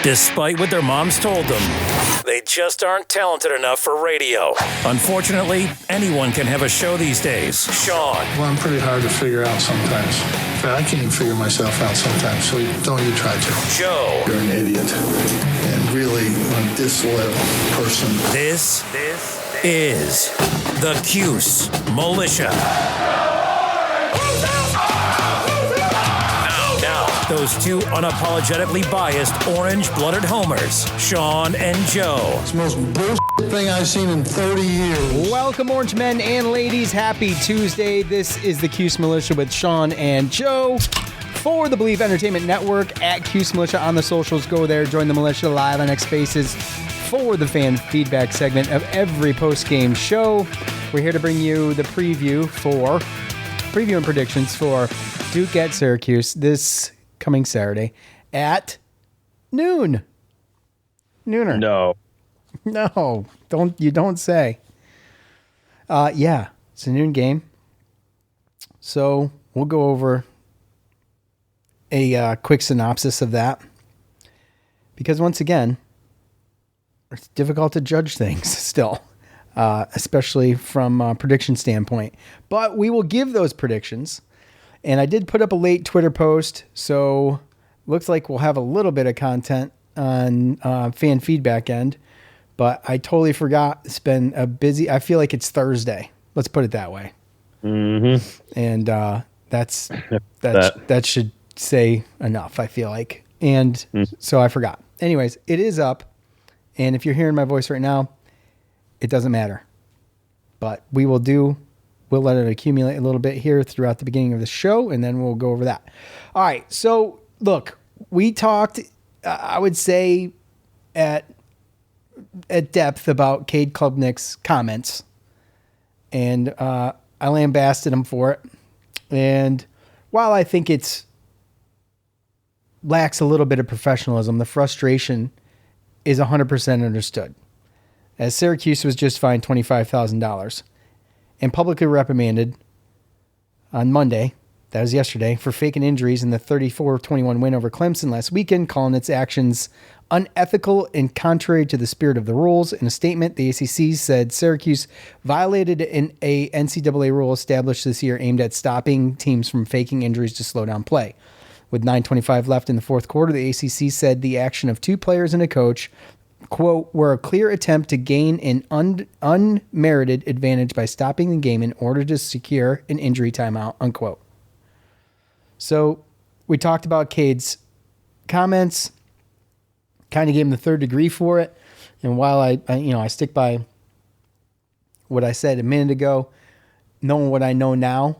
Despite what their moms told them, they just aren't talented enough for radio. Unfortunately, anyone can have a show these days. Sean. Well, I'm pretty hard to figure out sometimes. In fact, I can't even figure myself out sometimes, so don't you try to. Joe. You're an idiot. And really a disloyal person. This is the Cuse Militia. Those two unapologetically biased, orange-blooded homers, Sean and Joe. It's the most bullshit thing I've seen in 30 years. Welcome, orange men and ladies. Happy Tuesday. This is the Cuse Militia with Sean and Joe for the Believe Entertainment Network at Cuse Militia on the socials. Go there, join the militia live on X Spaces for the fan feedback segment of every post-game show. We're here to bring you the preview and predictions for Duke at Syracuse this coming Saturday at noon. Nooner. No, don't say. Yeah, it's a noon game. So we'll go over a quick synopsis of that. Because once again, it's difficult to judge things still, especially from a prediction standpoint. But we will give those predictions. And I did put up a late Twitter post, so looks like we'll have a little bit of content on fan feedback end. But I totally forgot. It's been a busy. I feel like it's Thursday. Let's put it that way. Mm-hmm. And that should say enough, I feel like. And so I forgot. Anyways, it is up. And if you're hearing my voice right now, it doesn't matter. But we'll let it accumulate a little bit here throughout the beginning of the show, and then we'll go over that. All right. So, look, we talked, I would say, at depth about Cade Klubnik's comments, and I lambasted him for it. And while I think it's lacks a little bit of professionalism, the frustration is 100% understood, as Syracuse was just fined $25,000 and publicly reprimanded on Monday, that was yesterday, for faking injuries in the 34-21 win over Clemson last weekend, calling its actions unethical and contrary to the spirit of the rules. In a statement, the ACC said Syracuse violated a NCAA rule established this year aimed at stopping teams from faking injuries to slow down play. With 9:25 left in the fourth quarter, the ACC said the action of two players and a coach, quote, were a clear attempt to gain an unmerited advantage by stopping the game in order to secure an injury timeout, unquote. So we talked about Cade's comments, kind of gave him the third degree for it. And while I stick by what I said a minute ago, knowing what I know now,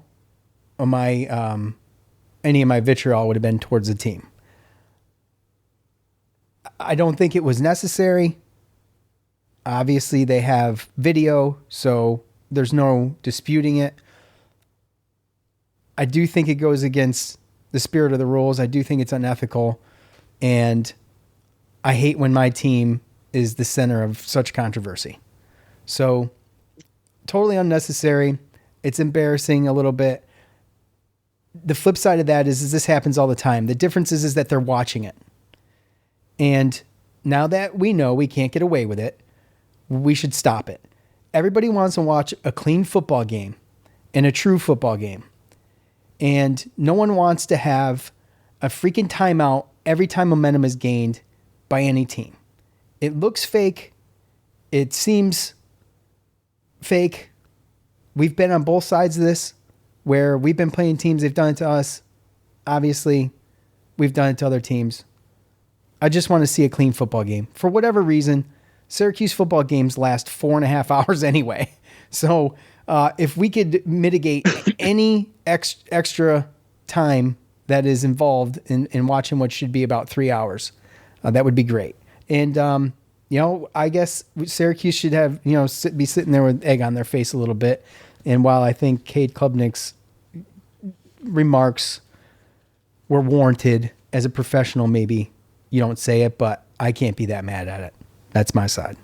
any of my vitriol would have been towards the team. I don't think it was necessary. Obviously, they have video, so there's no disputing it. I do think it goes against the spirit of the rules. I do think it's unethical. And I hate when my team is the center of such controversy. So, totally unnecessary. It's embarrassing a little bit. The flip side of that is this happens all the time. The difference is that they're watching it. And now that we know we can't get away with it, we should stop it. Everybody wants to watch a clean football game and a true football game. And no one wants to have a freaking timeout every time momentum is gained by any team. It looks fake. It seems fake. We've been on both sides of this where we've been playing teams. They've done it to us. Obviously, we've done it to other teams. I just want to see a clean football game. For whatever reason, Syracuse football games last 4.5 hours anyway. So if we could mitigate any extra time that is involved in watching what should be about 3 hours, that would be great. And, I guess Syracuse should have, be sitting there with egg on their face a little bit. And while I think Cade Klubnik's remarks were warranted as a professional, maybe you don't say it, but I can't be that mad at it. That's my side.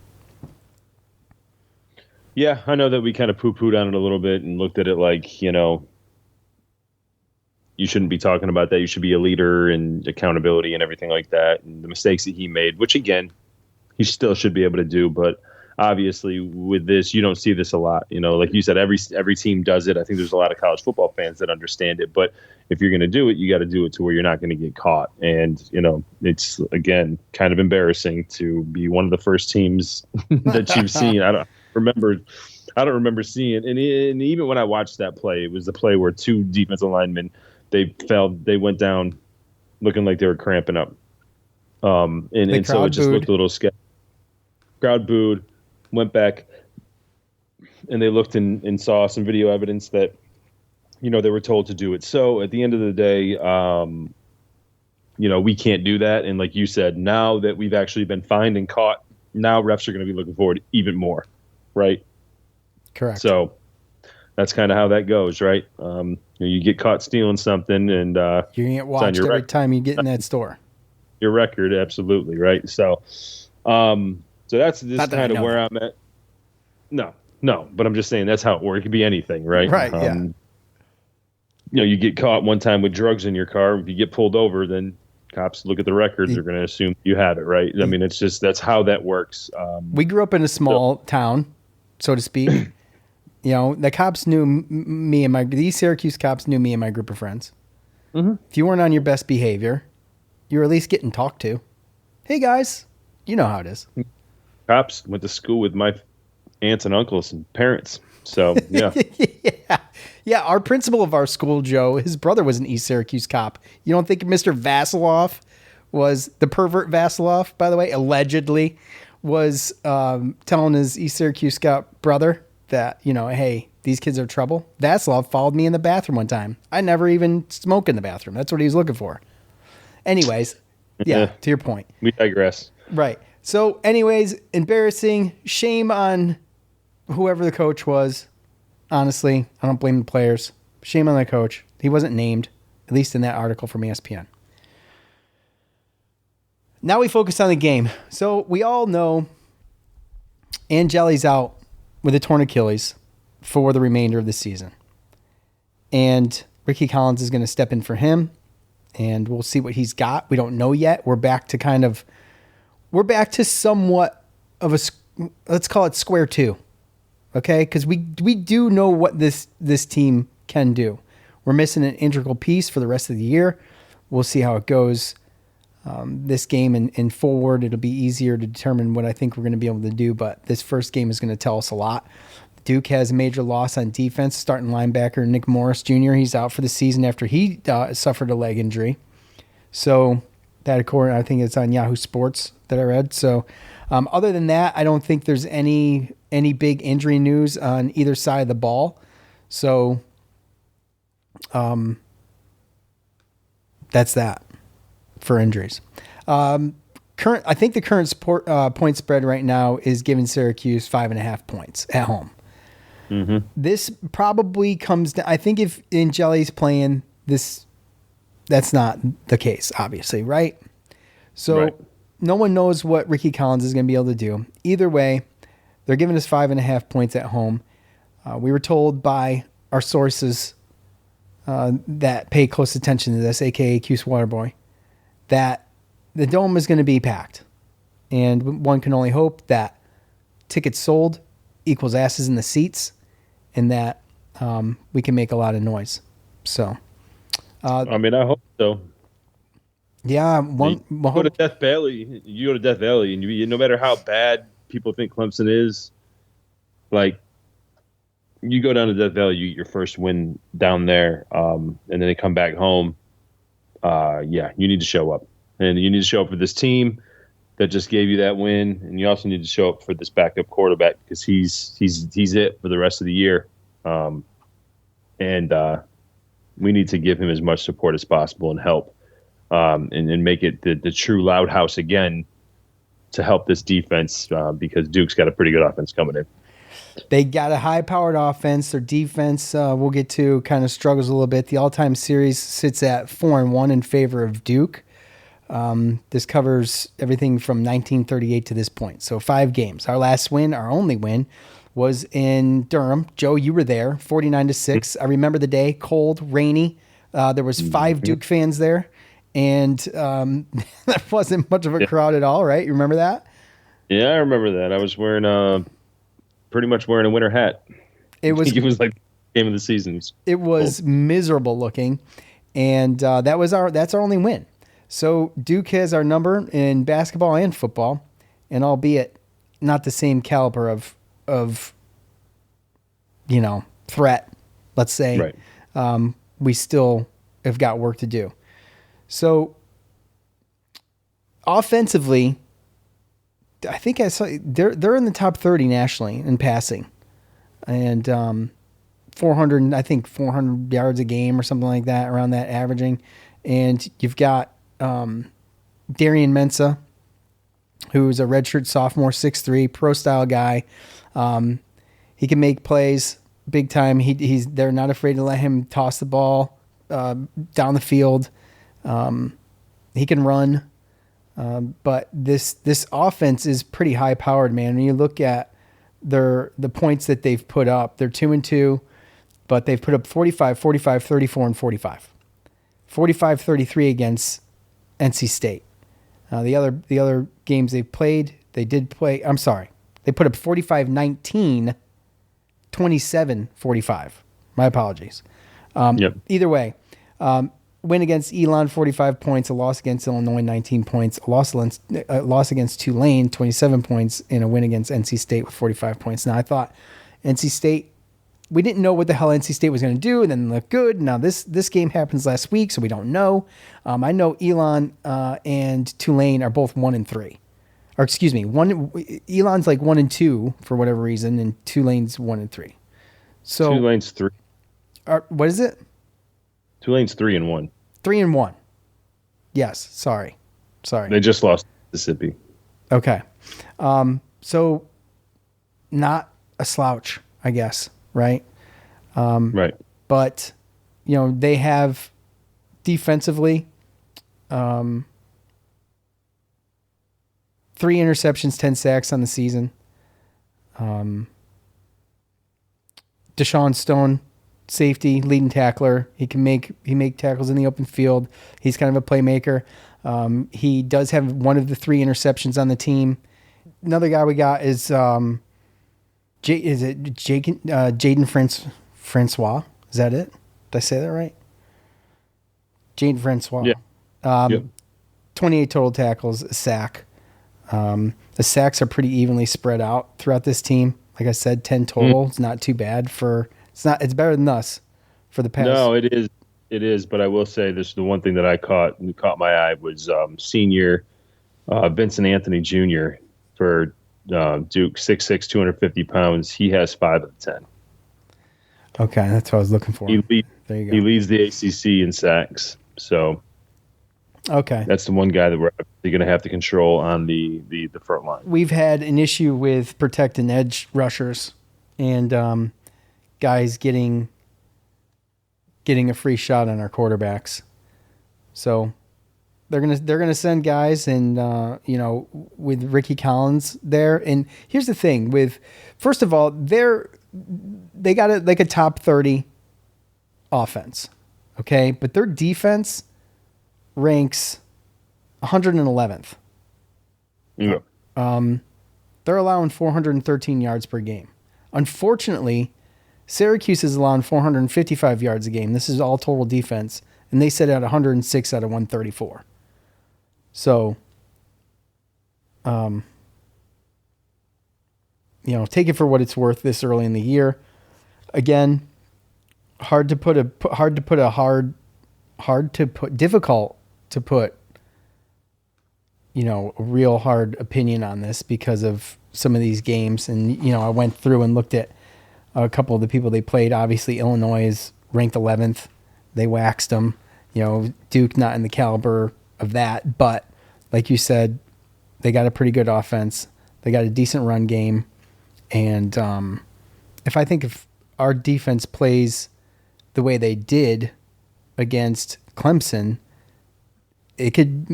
Yeah, I know that we kind of poo-pooed on it a little bit and looked at it like, you shouldn't be talking about that. You should be a leader and accountability and everything like that. And the mistakes that he made, which again, he still should be able to do. But obviously with this, you don't see this a lot. Like you said, every team does it. I think there's a lot of college football fans that understand it. But if you're going to do it, you got to do it to where you're not going to get caught. And, it's, again, kind of embarrassing to be one of the first teams that you've seen. I don't remember seeing. And even when I watched that play, it was the play where two defensive linemen, they went down looking like they were cramping up. And so it just looked a little sketchy. Crowd booed, went back, and they looked and saw some video evidence that, they were told to do it. So at the end of the day, we can't do that. And like you said, now that we've actually been fined and caught, now refs are going to be looking forward even more, right? Correct. So that's kind of how that goes, right? You get caught stealing something, and you're going to get watched every time you get in that store. Your record, absolutely, right? So that's just kind of where I'm at. No, but I'm just saying that's how it works. It could be anything, right? Right, yeah. You get caught one time with drugs in your car. If you get pulled over, then cops look at the records. They're going to assume you have it, right? I mean, it's just that's how that works. We grew up in a small town, so to speak. The cops knew me and these Syracuse cops knew me and my group of friends. Mm-hmm. If you weren't on your best behavior, you were at least getting talked to. Hey, guys, you know how it is. Cops went to school with my aunts and uncles and parents. So, yeah. Yeah, our principal of our school, Joe, his brother was an East Syracuse cop. You don't think Mr. Vasiloff was the pervert Vasiloff, by the way, allegedly was telling his East Syracuse cop brother that, hey, these kids are trouble. Vasiloff followed me in the bathroom one time. I never even smoke in the bathroom. That's what he was looking for. Anyways, yeah, to your point. We digress. Right. So anyways, embarrassing. Shame on whoever the coach was. Honestly, I don't blame the players. Shame on the coach. He wasn't named, at least in that article from ESPN. Now we focus on the game. So we all know Angeli's out with a torn Achilles for the remainder of the season. And Ricky Collins is going to step in for him, and we'll see what he's got. We don't know yet. We're back to somewhat of let's call it square two. Okay? Because we do know what this team can do. We're missing an integral piece for the rest of the year. We'll see how it goes this game and forward. It'll be easier to determine what I think we're going to be able to do, but this first game is going to tell us a lot. Duke has a major loss on defense. Starting linebacker Nick Morris Jr., he's out for the season after he suffered a leg injury. So that, according, I think it's on Yahoo Sports that I read. So other than that, I don't think there's any big injury news on either side of the ball. So that's that for injuries. I think the current point spread right now is giving Syracuse 5.5 points at home. Mm-hmm. This probably comes down. I think if Angeli's playing this, that's not the case, obviously, right? So right. No one knows what Ricky Collins is going to be able to do. Either way, they're giving us 5.5 points at home. We were told by our sources that pay close attention to this, aka Cuse Waterboy, that the dome is going to be packed. And one can only hope that tickets sold equals asses in the seats, and that we can make a lot of noise. So, I hope so. Yeah, you go to Death Valley, and you no matter how bad people think Clemson is, like, you go down to Death Valley, you get your first win down there, and then they come back home. You need to show up, and you need to show up for this team that just gave you that win, and you also need to show up for this backup quarterback because he's it for the rest of the year, and we need to give him as much support as possible and help, and make it the true loud house again to help this defense because Duke's got a pretty good offense coming in. They got a high-powered offense. Their defense, we'll get to, kind of struggles a little bit. The all-time series sits at 4-1 in favor of Duke. This covers everything from 1938 to this point. So 5 games. Our last win, our only win, was in Durham. Joe, you were there, 49-6. I remember the day, cold, rainy. There was 5 Duke fans there, and that wasn't much of a crowd at all, right? You remember that? Yeah, I remember that. I was pretty much wearing a winter hat. It was. I think it was like game of the season. It was miserable looking, and that's our only win. So Duke has our number in basketball and football, and albeit not the same caliber of threat, let's say, right. We still have got work to do. So offensively, I think I saw they're in the top 30 nationally in passing, and 400 yards a game or something like that, around that averaging. And you've got Darian Mensah, who's a redshirt sophomore, 6'3", pro style guy. He can make plays big time. They're not afraid to let him toss the ball down the field. He can run. But this offense is pretty high powered, man. When you look at the points that they've put up, they're 2-2, but they've put up 45, 45, 34, and 45. 45, 33 against NC State. The other games they've played, they put up 45, 19, 27, 45. My apologies. Either way, win against Elon, 45 points, a loss against Illinois, 19 points, a loss against Tulane, 27 points, and a win against NC State with 45 points. Now, I thought NC State, we didn't know what the hell NC State was going to do, and then look good. Now, this game happens last week, so we don't know. I know Elon and Tulane are both 1-3. Or excuse me, Elon's like 1-2 for whatever reason, and Tulane's 1-3. So Tulane's 3. What is it? Tulane's 3-1. 3-1. Yes. Sorry. They just lost Mississippi. Okay. So not a slouch, I guess. Right. Right. But they have defensively, 3 interceptions, 10 sacks on the season. Deshaun Stone, safety, leading tackler. He make tackles in the open field. He's kind of a playmaker. He does have one of the 3 interceptions on the team. Another guy we got is Jaden Francois? Is that it? Did I say that right? Jaden Francois. Yeah. 28 total tackles, a sack. The sacks are pretty evenly spread out throughout this team. Like I said, 10 total. It's not too bad it's better than us for the past. No, it is. But I will say this: the one thing that caught my eye was senior Vincent Anthony Jr. for Duke, 6'6", 250 pounds. He has 5 of the 10. Okay, that's what I was looking for. There you go. He leads the ACC in sacks. So okay, that's the one guy that we're going to have to control on the front line. We've had an issue with protecting edge rushers and guys getting a free shot on our quarterbacks. So they're gonna send guys, and with Ricky Collins there. And here's the thing: first of all, they got a top 30 offense, okay, but their defense ranks 111th. Yeah. They're allowing 413 yards per game. Unfortunately, Syracuse is allowing 455 yards a game. This is all total defense, and they sit at 106 out of 134. So, take it for what it's worth this early in the year. Again, difficult to put a real hard opinion on this because of some of these games. And, I went through and looked at a couple of the people they played. Obviously, Illinois is ranked 11th. They waxed them. Duke not in the caliber of that. But like you said, they got a pretty good offense. They got a decent run game. And if our defense plays the way they did against Clemson, it could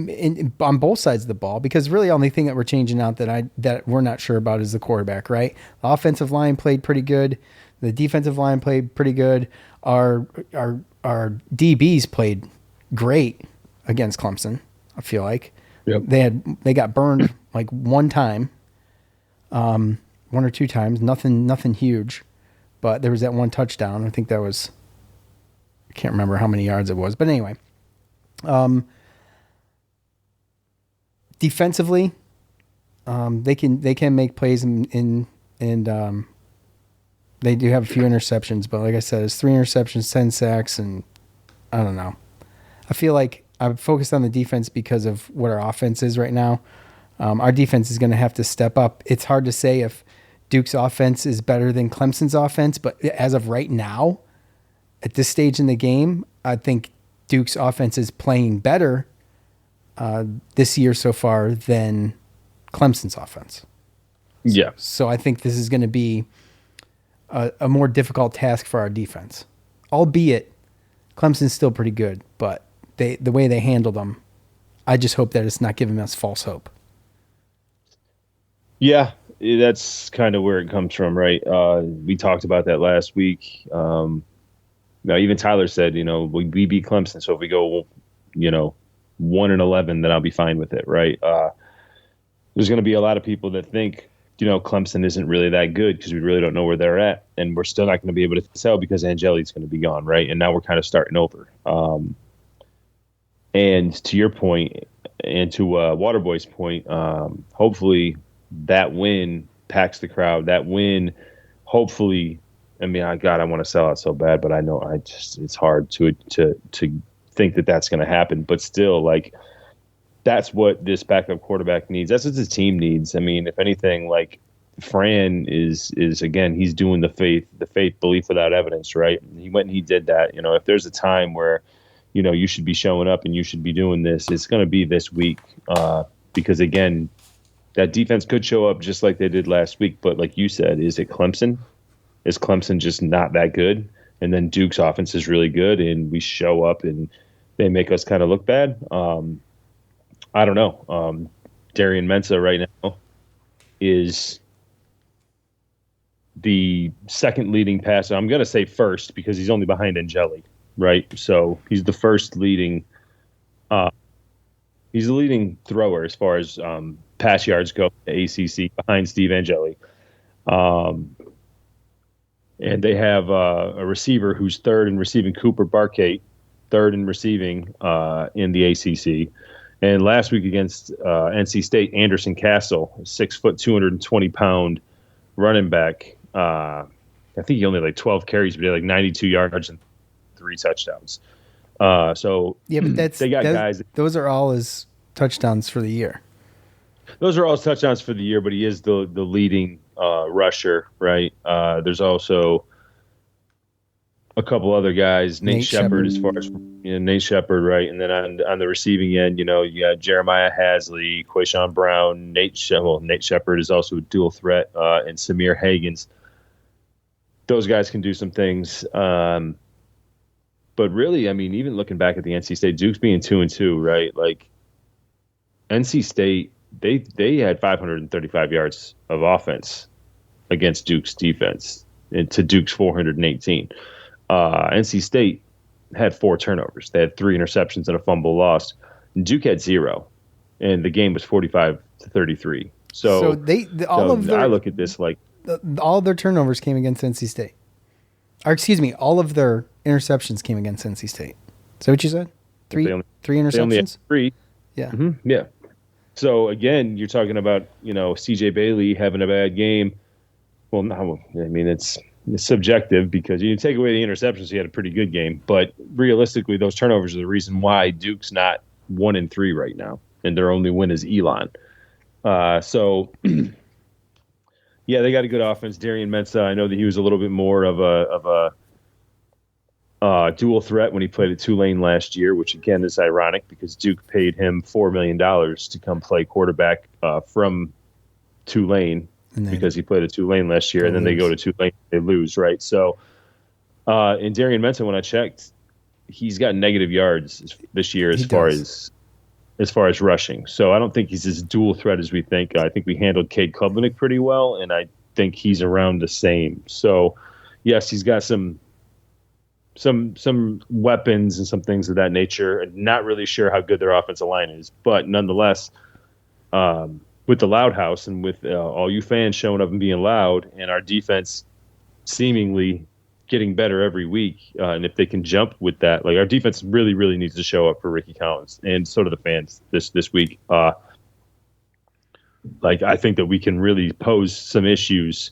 on both sides of the ball, because really the only thing that we're changing out that we're not sure about is the quarterback, right? The offensive line played pretty good. The defensive line played pretty good. Our our DBs played great against Clemson. I feel like they got burned like one time, one or two times. Nothing huge, but there was that one touchdown. I think that was, I can't remember how many yards it was, but anyway. Defensively, they can make plays and they do have a few interceptions, but like I said, it's 3 interceptions, 10 sacks, and I don't know. I feel like I'm focused on the defense because of what our offense is right now. Our defense is going to have to step up. It's hard to say if Duke's offense is better than Clemson's offense, but as of right now, at this stage in the game, I think Duke's offense is playing better this year so far than Clemson's offense. Yeah. So I think this is going to be a more difficult task for our defense, albeit Clemson's still pretty good, but the way they handled them, I just hope that it's not giving us false hope. Yeah, that's kind of where it comes from, right? We talked about that last week. Now, even Tyler said, we beat Clemson, so if we go, 1-11, then I'll be fine with it, right? There's going to be a lot of people that think, Clemson isn't really that good because we really don't know where they're at, and we're still not going to be able to tell because Angeli's going to be gone, right? And now we're kind of starting over. And to your point, and to Waterboy's point, hopefully that win packs the crowd. That win, hopefully, I want to sell out so bad, but I know it's hard to think that that's going to happen. But still, like, that's what this backup quarterback needs. That's what the team needs. I mean, if anything, like, Fran is again, he's doing the faith belief without evidence, right? He went and he did that. If there's a time where, you should be showing up and you should be doing this, it's going to be this week. Because again, that defense could show up just like they did last week. But like you said, is it Clemson? Is Clemson just not that good? And then Duke's offense is really good and we show up and they make us kind of look bad. I don't know. Darian Mensah right now is the second leading passer. I'm going to say first because he's only behind Angeli, right? So he's the first leading he's the leading thrower as far as pass yards go to ACC behind Steve Angeli. And they have a receiver who's third in receiving, Cooper Barkate, third in receiving in the ACC. And last week against NC State, Anderson Castle, 6 foot, 220-pound running back. I think he only had like 12 carries, but he had like 92 yards and 3 touchdowns. So yeah, but they got guys. Those are all his touchdowns for the year. Those are all his touchdowns for the year, but he is the leading rusher, right? There's also a couple other guys, Nate Shepard, as far as Nate Shepard, right? And then on the receiving end, you got Jeremiah Hasley, Quayshawn Brown, Nate Shepard is also a dual threat, and Samir Hagans. Those guys can do some things. But really, I mean, even looking back at the NC State, Duke's being 2-2, right? Like NC State, they had 535 yards of offense against Duke's defense, and to Duke's 418. NC State had 4 turnovers. They had 3 interceptions and a fumble lost. Duke had 0, and the game was 45-33. So I look at this like all of their turnovers came against NC State. Or excuse me, all of their interceptions came against NC State. Is that what you said? 3 interceptions? They only had 3. Yeah. Mm-hmm. Yeah. So again, you're talking about, CJ Bailey having a bad game. Well, no, I mean, it's subjective because you take away the interceptions, he had a pretty good game. But realistically, those turnovers are the reason why Duke's not 1-3 right now, and their only win is Elon. So, yeah, they got a good offense. Darian Mensah, I know that he was a little bit more of a dual threat when he played at Tulane last year, which again is ironic because Duke paid him $4 million to come play quarterback from Tulane. Because he played at Tulane last year, and then they go to Tulane, they lose, right? So, in Darian Mensah, when I checked, he's got negative yards this year as far as rushing. So I don't think he's as dual threat as we think. I think we handled Cade Klubnik pretty well, and I think he's around the same. So, yes, he's got some some weapons and some things of that nature. Not really sure how good their offensive line is, but nonetheless, with the Loud House and with all you fans showing up and being loud, and our defense seemingly getting better every week, and if they can jump with that, like our defense really, really needs to show up for Ricky Collins, and so do the fans this week. Like I think that we can really pose some issues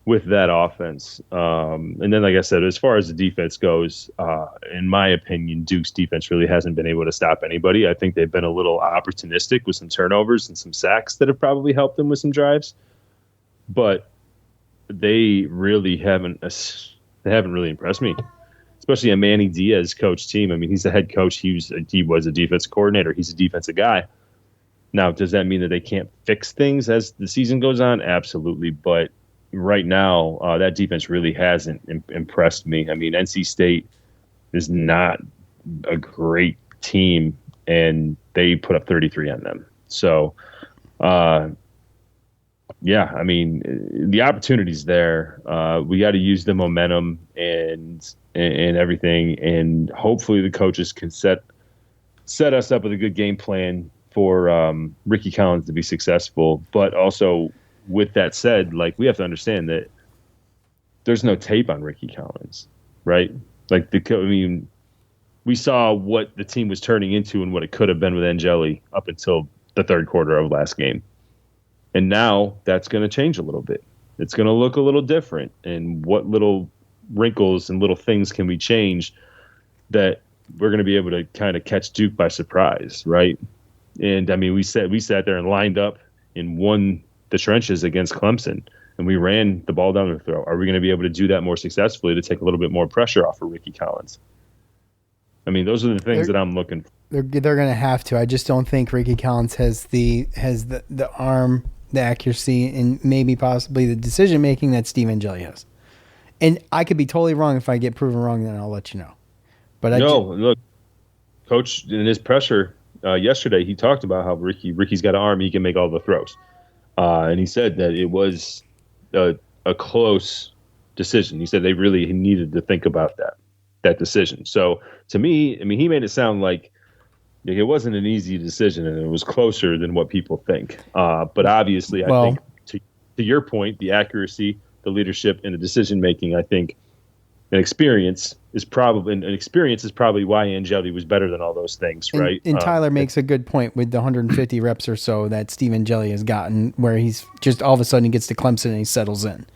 with that offense. And then, like I said, as far as the defense goes, in my opinion, Duke's defense really hasn't been able to stop anybody. I think they've been a little opportunistic with some turnovers and some sacks that have probably helped them with some drives, but they really haven't. They haven't really impressed me, especially a Manny Diaz coach team. I mean, he's the head coach. He was a defense coordinator. He's a defensive guy. Now, does that mean that they can't fix things as the season goes on? Absolutely. But right now, that defense really hasn't impressed me. I mean, NC State is not a great team, and they put up 33 on them. So, yeah, I mean, the opportunity's there. We got to use the momentum and everything, and hopefully the coaches can set us up with a good game plan for Ricky Collins to be successful. But also, with that said, like we have to understand that there's no tape on Ricky Collins, right? Like we saw what the team was turning into and what it could have been with Angeli up until the third quarter of last game. And now that's going to change a little bit. It's going to look a little different. And what little wrinkles and little things can we change that we're going to be able to kind of catch Duke by surprise, right? And I mean, we sat there and lined up and won the trenches against Clemson, and we ran the ball down their throat. Are we going to be able to do that more successfully to take a little bit more pressure off of Ricky Collins? I mean, those are the things that I'm looking for. They're going to have to. I just don't think Ricky Collins has the arm, the accuracy, and maybe possibly the decision making that Steve Angeli has. And I could be totally wrong. If I get proven wrong, then I'll let you know. But look, Coach, in his pressure yesterday, he talked about how Ricky's got an arm, he can make all the throws, and he said that it was a close decision. He said they really needed to think about that decision. So to me, I mean, he made it sound like it wasn't an easy decision, and it was closer than what people think. But obviously, I think to your point, the accuracy, the leadership, and the decision making, I think an experience is probably why Angeli was better than all those things, right? And Tyler makes a good point with the 150 reps or so that Steve Angeli has gotten, where he's just all of a sudden he gets to Clemson and he settles in.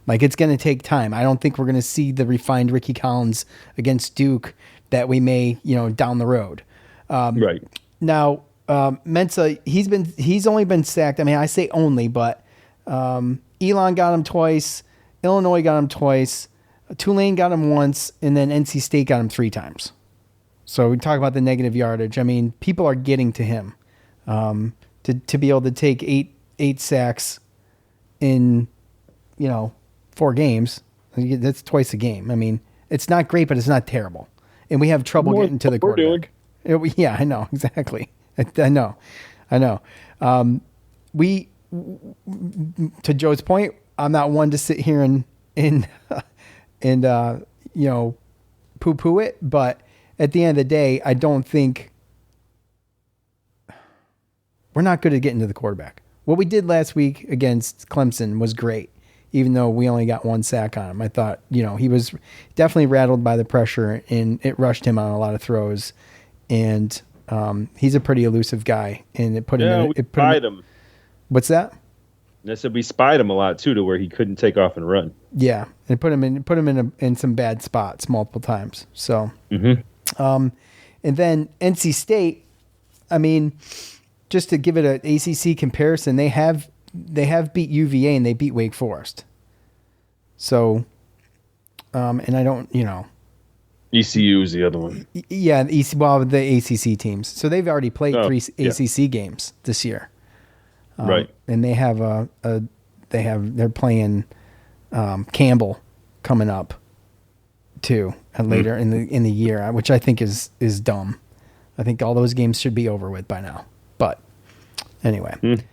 Like, it's going to take time. I don't think we're going to see the refined Ricky Collins against Duke that we may, down the road. Right. Now, Mensah, he's only been sacked. I mean, I say only, but Elon got him twice. Illinois got him twice. Tulane got him once, and then NC State got him 3 times. So we talk about the negative yardage. I mean, people are getting to him. To be able to take eight sacks in, 4 games, that's twice a game. I mean, it's not great, but it's not terrible. And we have trouble getting to the quarterback. Yeah, I know, exactly. I know. We, to Joe's point, I'm not one to sit here and poo-poo it, but at the end of the day, I don't think we're not good at getting to the quarterback. What we did last week against Clemson was great, even though we only got 1 sack on him. I thought, he was definitely rattled by the pressure, and it rushed him on a lot of throws. And he's a pretty elusive guy, and it put him. We spied him. What's that? And I said we spied him a lot too, to where he couldn't take off and run. Yeah, and put him in some bad spots multiple times. So, and then NC State. I mean, just to give it an ACC comparison, they have beat UVA and they beat Wake Forest. So, and I don't, ECU is the other one. Yeah, the ACC teams. So they've already played 3 ACC games this year. Right. And they have they're playing Campbell coming up too later in the year, which I think is dumb. I think all those games should be over with by now. But anyway. It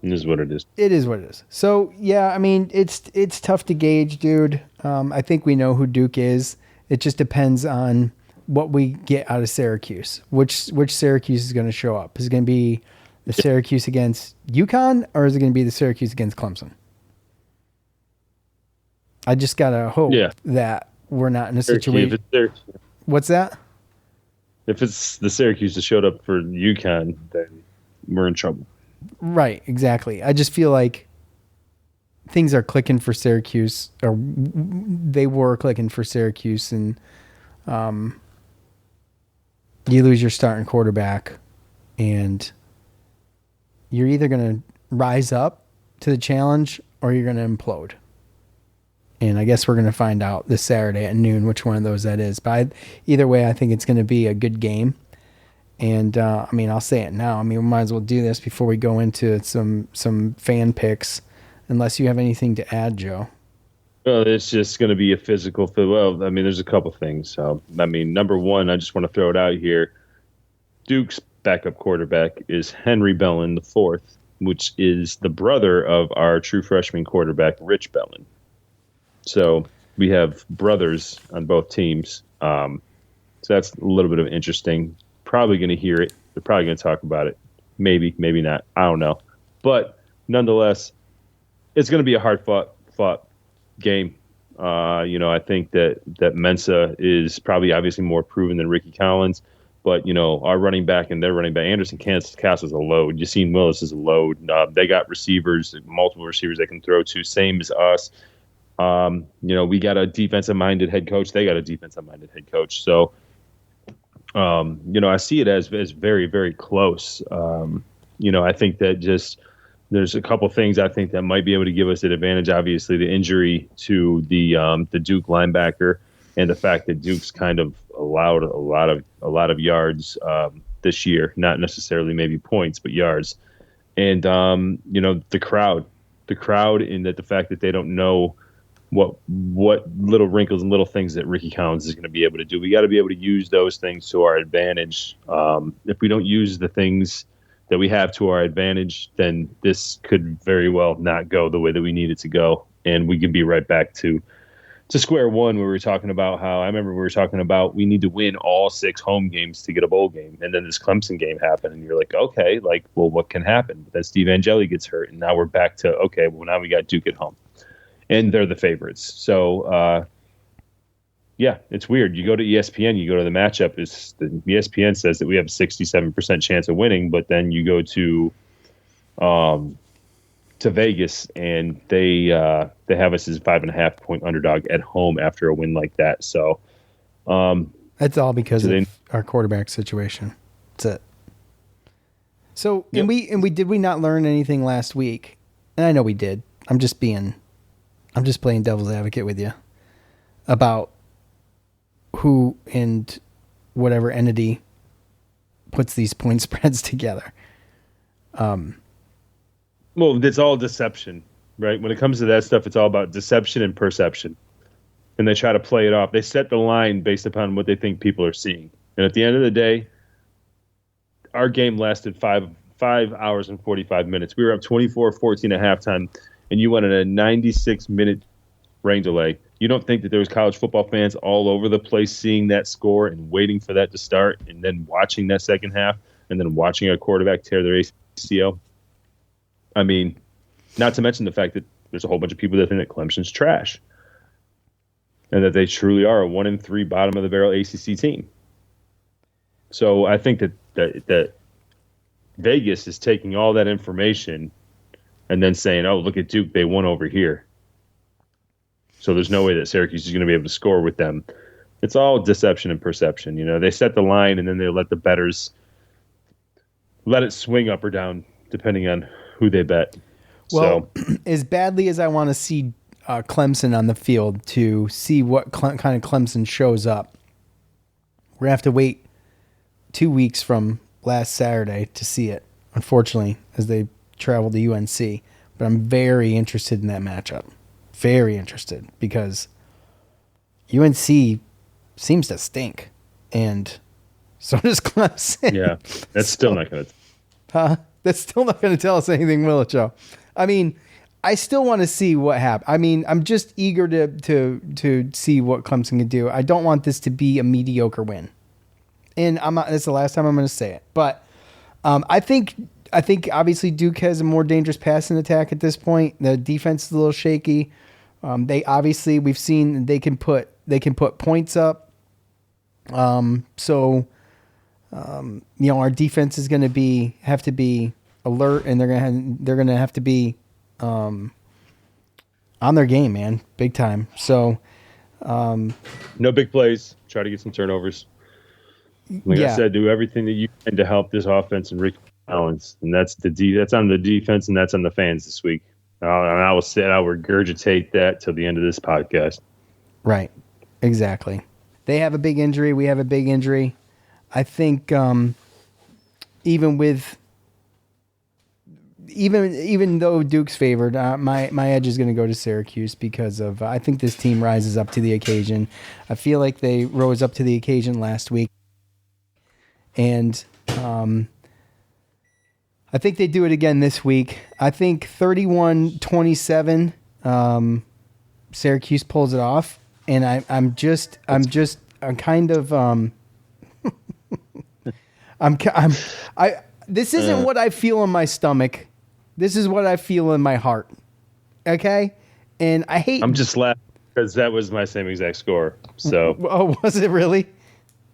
is what it is. It is what it is. So yeah, I mean, it's tough to gauge, dude. I think we know who Duke is, It just depends on what we get out of Syracuse. Which Syracuse is going to show up? Is it going to be the Syracuse against UConn, or is it going to be the Syracuse against Clemson? I just got to hope that we're not in a situation. What's that? If it's the Syracuse that showed up for UConn, then we're in trouble. Right, exactly. I just feel like things are clicking for Syracuse, or they were clicking for Syracuse, and you lose your starting quarterback, and you're either going to rise up to the challenge or you're going to implode. And I guess we're going to find out this Saturday at noon which one of those that is. But either way, I think it's going to be a good game. And, I'll say it now. We might as well do this before we go into some fan picks, unless you have anything to add, Joe. Well, it's just going to be a physical. Well, there's a couple things. Number one, I just want to throw it out here. Duke's backup quarterback is Henry Bellin IV, which is the brother of our true freshman quarterback, Rich Bellin. So we have brothers on both teams. So that's a little bit of interesting. Probably going to hear it. They're probably going to talk about it. Maybe, maybe not. I don't know. But nonetheless, it's going to be a hard fought game. I think that Mensa is probably obviously more proven than Ricky Collins. But, our running back and their running back, Anderson Castle, is a load. Yassine Willis is a load. They got receivers, multiple receivers they can throw to, same as us. We got a defensive-minded head coach. They got a defensive-minded head coach. So, I see it as very, very close. I think that just there's a couple things I think that might be able to give us an advantage. Obviously, the injury to the Duke linebacker and the fact that Duke's kind of allowed a lot of yards this year, not necessarily maybe points, but yards. And the crowd, and that the fact that they don't know what little wrinkles and little things that Ricky Collins is going to be able to do. We got to be able to use those things to our advantage. If we don't use the things that we have to our advantage, then this could very well not go the way that we need it to go. And we could be right back to square one, where we were talking about how, I remember we were talking about we need to win all 6 home games to get a bowl game. And then this Clemson game happened, and you're like, okay, what can happen? But then Steve Angeli gets hurt, and now we're back to, okay, well, now we got Duke at home. And they're the favorites. So, it's weird. You go to ESPN, you go to the matchup. ESPN says that we have a 67% chance of winning, but then you go to Vegas, and they have us as a 5.5-point underdog at home after a win like that. So that's all because of our quarterback situation. That's it. So, yep. and we did we not learn anything last week? And I know we did. I'm just playing devil's advocate with you about who and whatever entity puts these point spreads together. Well, it's all deception, right? When it comes to that stuff, it's all about deception and perception. And they try to play it off. They set the line based upon what they think people are seeing. And at the end of the day, our game lasted 5 hours and 45 minutes. We were up 24-14 at halftime, and you went in a 96-minute rain delay. You don't think that there was college football fans all over the place seeing that score and waiting for that to start, and then watching that second half, and then watching a quarterback tear their ACL? Not to mention the fact that there's a whole bunch of people that think that Clemson's trash, and that they truly are a 1-3 bottom of the barrel ACC team. So I think that Vegas is taking all that information and then saying, oh, look at Duke, they won over here. So there's no way that Syracuse is going to be able to score with them. It's all deception and perception. They set the line, and then they let the bettors let it swing up or down depending on who they bet. Well, as badly as I want to see Clemson on the field to see what kind of Clemson shows up, we're going to have to wait 2 weeks from last Saturday to see it, unfortunately, as they travel to UNC. But I'm very interested in that matchup. Very interested, because UNC seems to stink, and so does Clemson. Yeah, that's still not going to... That's still not going to tell us anything, will it, Joe? I still want to see what happens. I mean, I'm just eager to see what Clemson can do. I don't want this to be a mediocre win, and that's the last time I'm going to say it. But I think obviously Duke has a more dangerous passing attack at this point. The defense is a little shaky. We've seen they can put points up. So our defense is going to have to be alert, and they're going to have to be on their game, man, big time. So no big plays. Try to get some turnovers. Like I said, do everything that you can to help this offense and Ricky Collins, and that's on the defense, and that's on the fans this week. And I will regurgitate that till the end of this podcast. Right, exactly. They have a big injury. We have a big injury. I think even though Duke's favored, my edge is going to go to Syracuse because of I think this team rises up to the occasion. I feel like they rose up to the occasion last week, and I think they do it again this week. I think 31-27, Syracuse pulls it off, and I'm kind of this isn't what I feel in my stomach. This is what I feel in my heart. Okay? And I hate... I'm just laughing because that was my same exact score. So. Oh, was it really?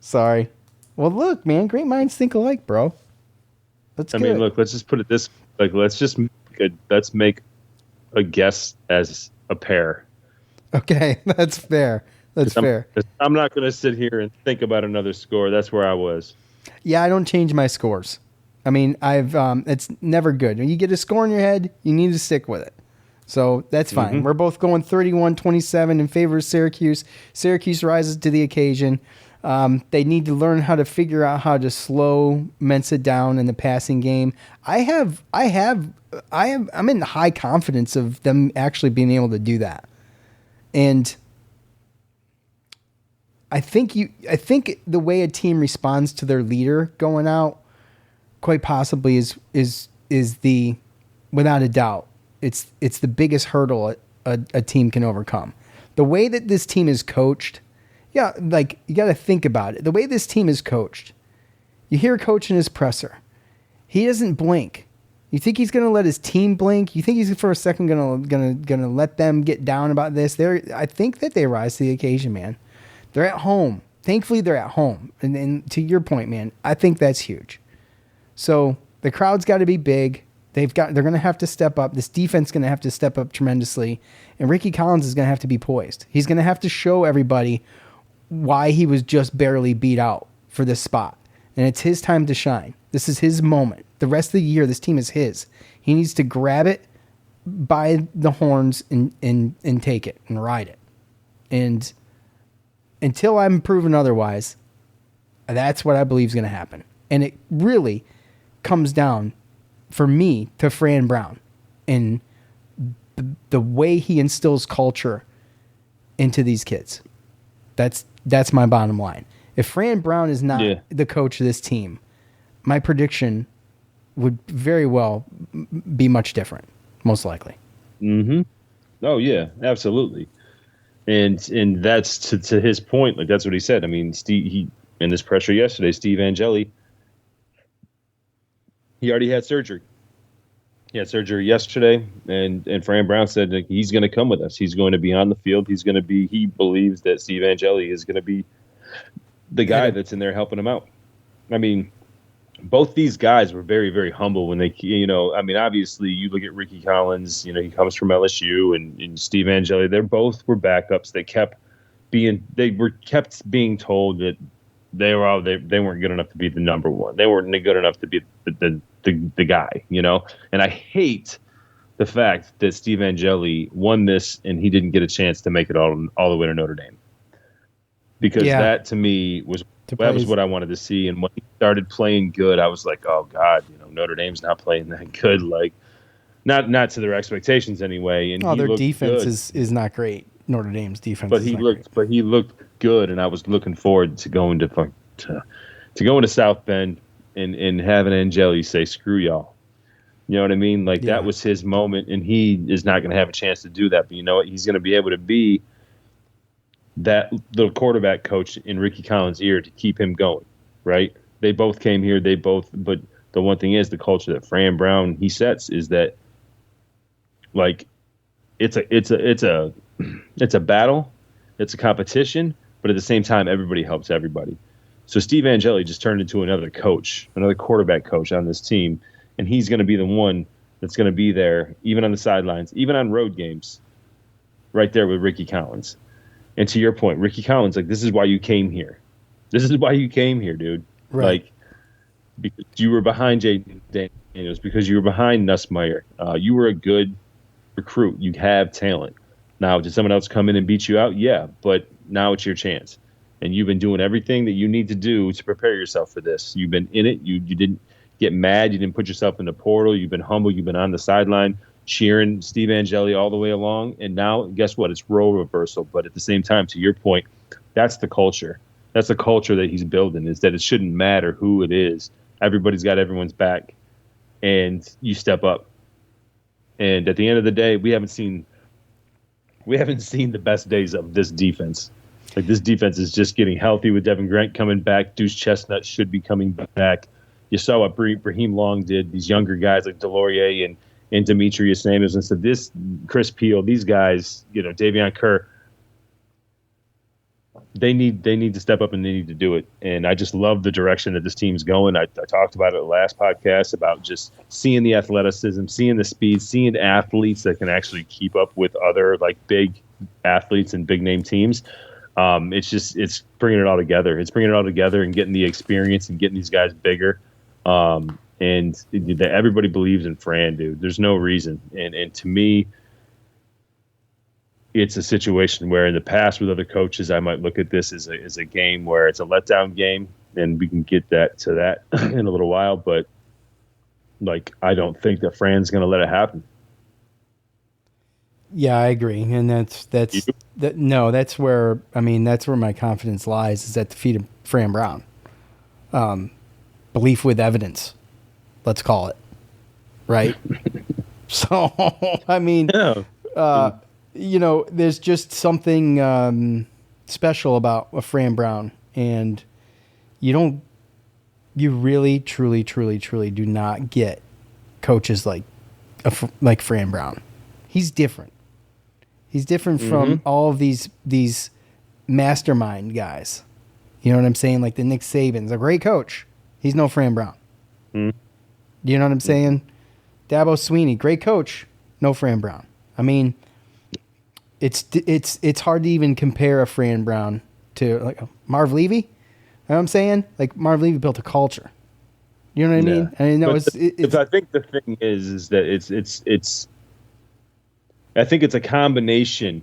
Sorry. Well, look, man. Great minds think alike, bro. I mean, look, let's just put it this... Like, let's make a guess as a pair. Okay, that's fair. That's fair. I'm not going to sit here and think about another score. That's where I was. Yeah, I don't change my scores. I mean, it's never good. When you get a score in your head, you need to stick with it. So that's fine. We're both going 31-27 in favor of Syracuse. Syracuse rises to the occasion. They need to learn how to figure out how to slow Mensa down in the passing game. I'm in high confidence of them actually being able to do that. And I think the way a team responds to their leader going out, quite possibly is the, without a doubt, it's the biggest hurdle a team can overcome. The way that this team is coached, like you got to think about it. The way this team is coached, you hear coach in his presser, he doesn't blink. You think he's going to let his team blink? You think he's for a second going to let them get down about this? I think that they rise to the occasion, man. They're at home. Thankfully, they're at home. And to your point, man, I think that's huge. So the crowd's got to be big. They're going to have to step up. This defense is going to have to step up tremendously. And Ricky Collins is going to have to be poised. He's going to have to show everybody why he was just barely beat out for this spot. And it's his time to shine. This is his moment. The rest of the year, this team is his. He needs to grab it by the horns and take it and ride it. And until I'm proven otherwise, that's what I believe is going to happen. And it really comes down, for me, to Fran Brown and the way he instills culture into these kids. That's my bottom line. If Fran Brown is not the coach of this team, my prediction would very well be much different, most likely. Mm-hmm. Oh, yeah, absolutely. And that's to his point. Like, that's what he said. I mean, Steve, in this pressure yesterday, Steve Angeli, he already had surgery. He had surgery yesterday, and Fran Brown said that he's going to come with us. He's going to be on the field. He believes that Steve Angeli is going to be the guy that's in there helping him out. I mean, both these guys were very, very humble when they, I mean, obviously you look at Ricky Collins, he comes from LSU, and Steve Angeli, they both were backups. They kept being told that they weren't good enough to be the number one. They weren't good enough to be the guy, And I hate the fact that Steve Angeli won this and he didn't get a chance to make it all the way to Notre Dame. Because that to me was what I wanted to see. And when he started playing good, I was like, oh God, Notre Dame's not playing that good. Like, not to their expectations anyway. And their defense is not great. Notre Dame's defense, but he looked good, and I was looking forward to going to South Bend and having Angeli say, "Screw y'all." You know what I mean? Like, Yeah. that was his moment, and he is not going to have a chance to do that. But you know what? He's going to be able to be that little quarterback coach in Ricky Collins' ear to keep him going, right? They both came here. But the one thing is, the culture that Fran Brown he sets is that, like, it's a battle, it's a competition, but at the same time, everybody helps everybody. So Steve Angeli just turned into another coach, another quarterback coach on this team, and he's going to be the one that's going to be there, even on the sidelines, even on road games, right there with Ricky Collins. And to your point, Ricky Collins, like, this is why you came here. This is why you came here, dude. Right. Like, because you were behind Jay Daniels, because you were behind Nussmeier. You were a good recruit. You have talent. Now, did someone else come in and beat you out? Yeah, but now it's your chance. And you've been doing everything that you need to do to prepare yourself for this. You've been in it. You didn't get mad. You didn't put yourself in the portal. You've been humble. You've been on the sideline cheering Steve Angeli all the way along. And now, guess what? It's role reversal. But at the same time, to your point, that's the culture. That's the culture that he's building, is that it shouldn't matter who it is. Everybody's got everyone's back, and you step up. And at the end of the day, we haven't seen the best days of this defense. Like, this defense is just getting healthy with Devin Grant coming back. Deuce Chestnut should be coming back. You saw what Raheem Long did. These younger guys like Delorier and Demetrius Samuels, and so this Chris Peel, these guys, Davion Kerr, they need to step up, and they need to do it. And I just love the direction that this team's going. I talked about it last podcast about just seeing the athleticism, seeing the speed, seeing athletes that can actually keep up with other, like, big athletes and big name teams. It's bringing it all together. It's bringing it all together and getting the experience and getting these guys bigger. And everybody believes in Fran, dude. There's no reason. And to me, it's a situation where in the past with other coaches, I might look at this as a game where it's a letdown game, and we can get to that in a little while. But, like, I don't think that Fran's going to let it happen. Yeah, I agree. And that's where my confidence lies, is at the feet of Fran Brown. Belief with evidence, let's call it. Right? So, I mean, there's just something special about a Fran Brown, and you really, truly, truly, truly do not get coaches like Fran Brown. He's different. He's different from all of these mastermind guys. You know what I'm saying? Like the Nick Saban's a great coach. He's no Fran Brown. Mm-hmm. You know what I'm saying? Dabo Sweeney, great coach, no Fran Brown. I mean, it's hard to even compare a Fran Brown to, like, Marv Levy. You know what I'm saying? Like, Marv Levy built a culture. You know what I mean? I mean, no, I think the thing is that it's I think it's a combination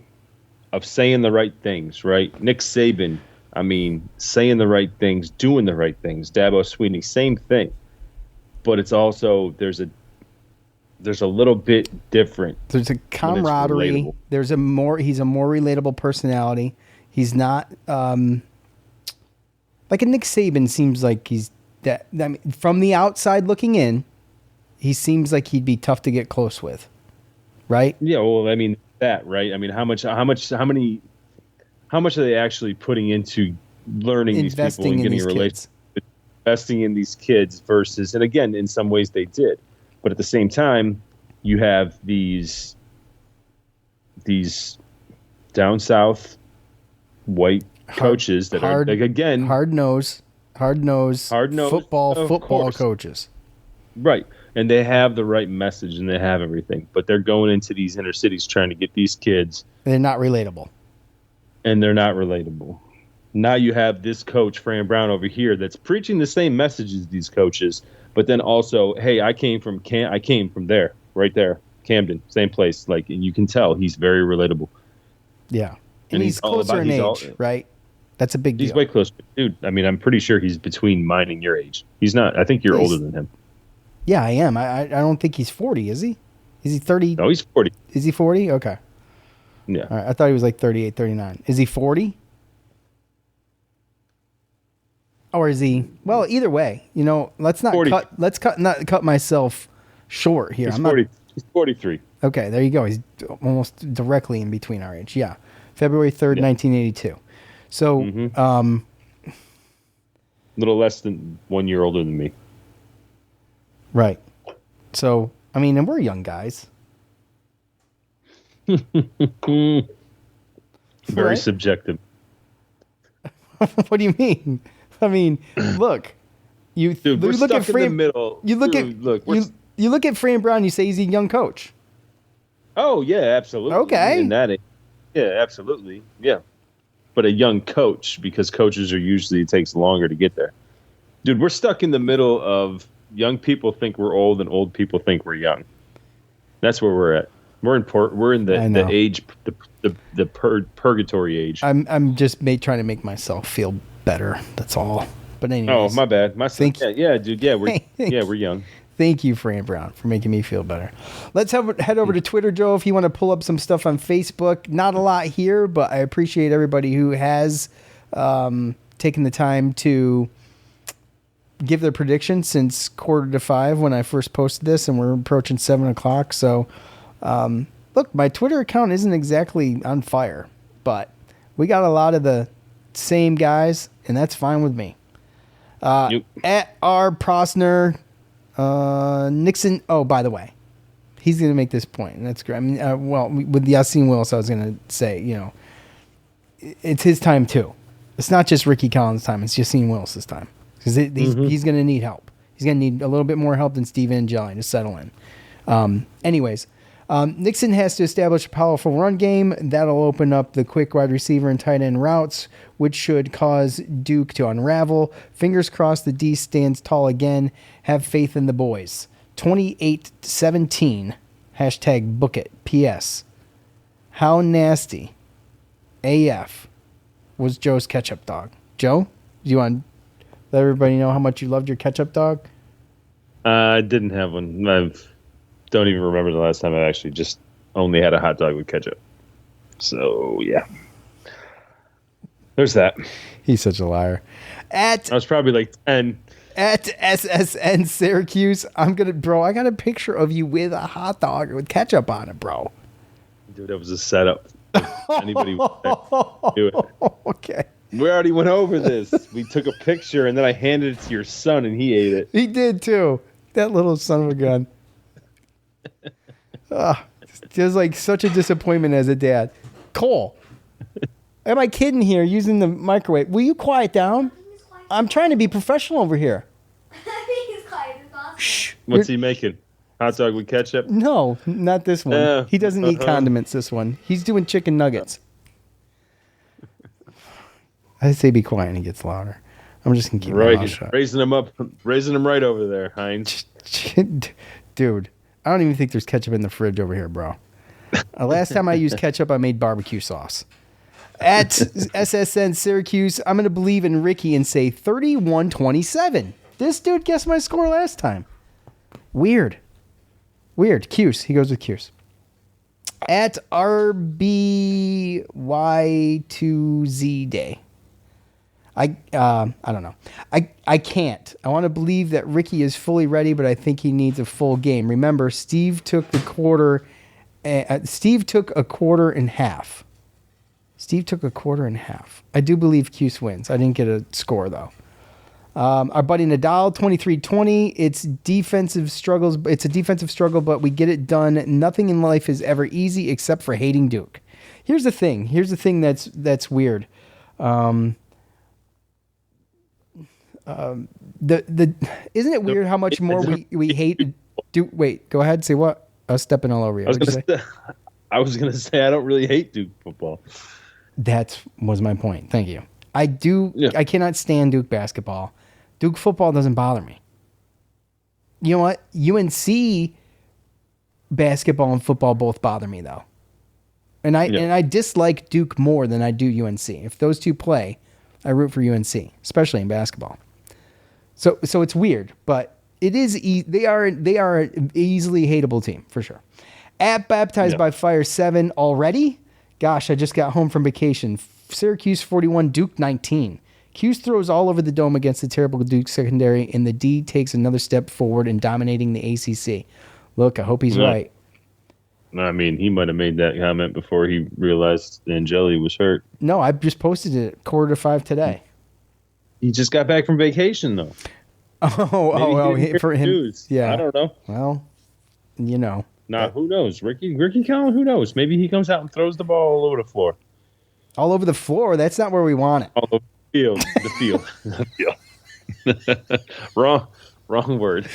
of saying the right things, right? Nick Saban, I mean, saying the right things, doing the right things. Dabo Sweeney, same thing. But it's also there's a little bit different. There's a camaraderie. He's a more relatable personality. He's not like a Nick Saban seems like he's that. I mean, from the outside looking in, he seems like he'd be tough to get close with, right? Yeah, well, I mean that, right? I mean, how much are they actually putting into learning investing these people and getting a relationship, investing in these kids versus, and again, in some ways they did. But at the same time, you have these down south white coaches that are, like, again, hard nose football coaches. Right. And they have the right message and they have everything, but they're going into these inner cities trying to get these kids. They're not relatable. Now you have this coach, Fran Brown, over here that's preaching the same message as these coaches, but then also, hey, I came from there, right there, Camden, same place. Like, and you can tell he's very relatable. Yeah, and he's closer in age, right? That's a big deal. He's way closer, dude. I mean, I'm pretty sure he's between mine and your age. He's not. I think you're older than him. Yeah, I am. I don't think he's 40. Is he? Is he 30? No, he's 40. Is he 40? Okay. Yeah. All right, I thought he was like 38, 39. Is he 40? Or is he? Well, either way, let's not 40. Cut myself short here. He's 40. He's 43. Okay, there you go. He's almost directly in between our age. Yeah, February 3rd, 1982. So, a little less than 1 year older than me. Right. So, I mean, and we're young guys. Very Right? subjective. What do you mean? I mean, look, Dude, you we're look stuck at Fran, in the middle. You look Dude, at look. you look at Fran Brown. You say he's a young coach. Oh yeah, absolutely. Okay. In that, yeah, absolutely, yeah. But a young coach, because coaches are usually, it takes longer to get there. Dude, we're stuck in the middle of young people think we're old and old people think we're young. That's where we're at. We're in the age, the purgatory age. I'm just trying to make myself feel better. That's all. But anyways. Oh, my bad. Yeah, dude. Yeah, we're young. Thank you, Fran Brown, for making me feel better. Let's head over to Twitter, Joe, if you want to pull up some stuff on Facebook. Not a lot here, but I appreciate everybody who has taken the time to give their predictions since 4:45 when I first posted this, and we're approaching 7 o'clock. So, look, my Twitter account isn't exactly on fire, but we got a lot of the same guys, and that's fine with me. At R. Prosner, Nixon. Oh, by the way, he's going to make this point, and that's great. I mean, well, with Yassine Willis, I was going to say, it's his time too. It's not just Ricky Collins' time; it's Yassine Willis' time because he's going to need help. He's going to need a little bit more help than Steve Angeli to settle in. Anyways, Nixon has to establish a powerful run game that'll open up the quick wide receiver and tight end routes, which should cause Duke to unravel. Fingers crossed the D stands tall again. Have faith in the boys. 28-17. Hashtag book it. P.S. How nasty AF was Joe's ketchup dog? Joe, do you want to let everybody know how much you loved your ketchup dog? I didn't have one. I don't even remember the last time I actually just only had a hot dog with ketchup. So, yeah. There's that. He's such a liar. I was probably like 10. At SSN Syracuse, I got a picture of you with a hot dog with ketchup on it, bro. Dude, that was a setup. If anybody was there, do it. Okay. We already went over this. We took a picture, and then I handed it to your son, and he ate it. He did, too. That little son of a gun. Just like such a disappointment as a dad. Cole, am I kidding here using the microwave? Will you quiet down? I'm trying to be professional over here. I think he's quiet as possible. Shh. What's he making? Hot dog with ketchup? No, not this one. He doesn't eat condiments this one. He's doing chicken nuggets. I say be quiet and he gets louder. I'm just going to keep my mouth shut. Raising him right over there, Heinz. Dude, I don't even think there's ketchup in the fridge over here, bro. Last time I used ketchup, I made barbecue sauce. At SSN Syracuse, I'm going to believe in Ricky and say 31-27. This dude guessed my score last time. Weird. Cuse. He goes with Cuse. At RBY2Z Day. I don't know. I can't. I want to believe that Ricky is fully ready, but I think he needs a full game. Remember, Steve took a quarter and half. I do believe Cuse wins. I didn't get a score, though. Our buddy Nadal, 23-20. It's a defensive struggle, but we get it done. Nothing in life is ever easy except for hating Duke. Here's the thing that's weird. Isn't it weird how much more we hate Duke? Wait, go ahead. Say what? I was stepping all over you. I was gonna say I don't really hate Duke football. That was my point. Thank you. I do. Yeah. I cannot stand Duke basketball. Duke football doesn't bother me. You know what? UNC basketball and football both bother me though, and I dislike Duke more than I do UNC. If those two play, I root for UNC, especially in basketball. So it's weird, but it is. They are an easily hateable team for sure. At Baptized by Fire 7 already. Gosh, I just got home from vacation. Syracuse 41, Duke 19. Cuse throws all over the dome against the terrible Duke secondary, and the D takes another step forward in dominating the ACC. Look, I hope he's No. right. I mean, he might have made that comment before he realized Angeli was hurt. No, I just posted it at 4:45 today. He just got back from vacation, though. For him. News. Yeah. I don't know. Well, you know. Who knows? Ricky Collins, who knows? Maybe he comes out and throws the ball all over the floor. All over the floor. That's not where we want it. All over the field. The field. Wrong word.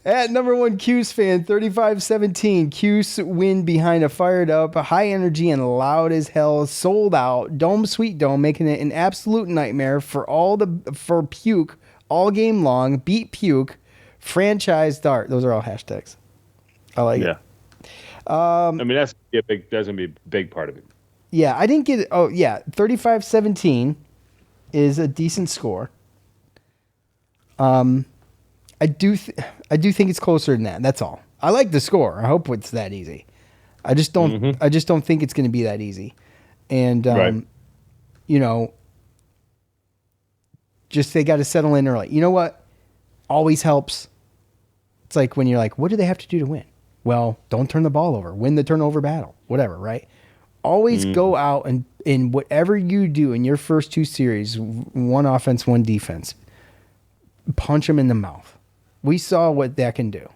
At number one Cuse fan, 35-17. Cuse win behind a fired up, high energy, and loud as hell, sold out, dome sweet dome, making it an absolute nightmare for Puke all game long. Beat Puke, franchise dart. Those are all hashtags. I like it. I mean, that's gonna be a big part of it. Yeah, I didn't get it. Oh, yeah. 35-17 is a decent score. I do think it's closer than that. That's all. I like the score. I hope it's that easy. I just don't think it's going to be that easy. And Right. you know, just they got to settle in early. You know what? Always helps. It's like when you're like, what do they have to do to win? Well, don't turn the ball over. Win the turnover battle. Whatever, right? Always go out and in whatever you do in your first two series, one offense, one defense, punch them in the mouth. We saw what that can do.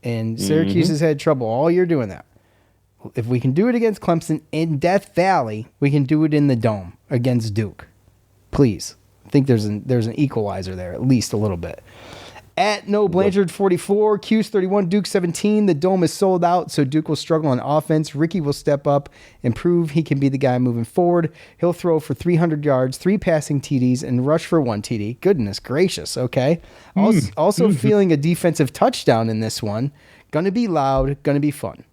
And Syracuse has had trouble all year doing that. If we can do it against Clemson in Death Valley, we can do it in the Dome against Duke. Please. I think there's an equalizer there, at least a little bit. At No Blanchard 44, Cuse 31, Duke 17. The Dome is sold out, so Duke will struggle on offense. Ricky will step up and prove he can be the guy moving forward. He'll throw for 300 yards, 3 passing TDs, and rush for 1 TD. Goodness gracious, okay. Also feeling a defensive touchdown in this one. Going to be loud, going to be fun.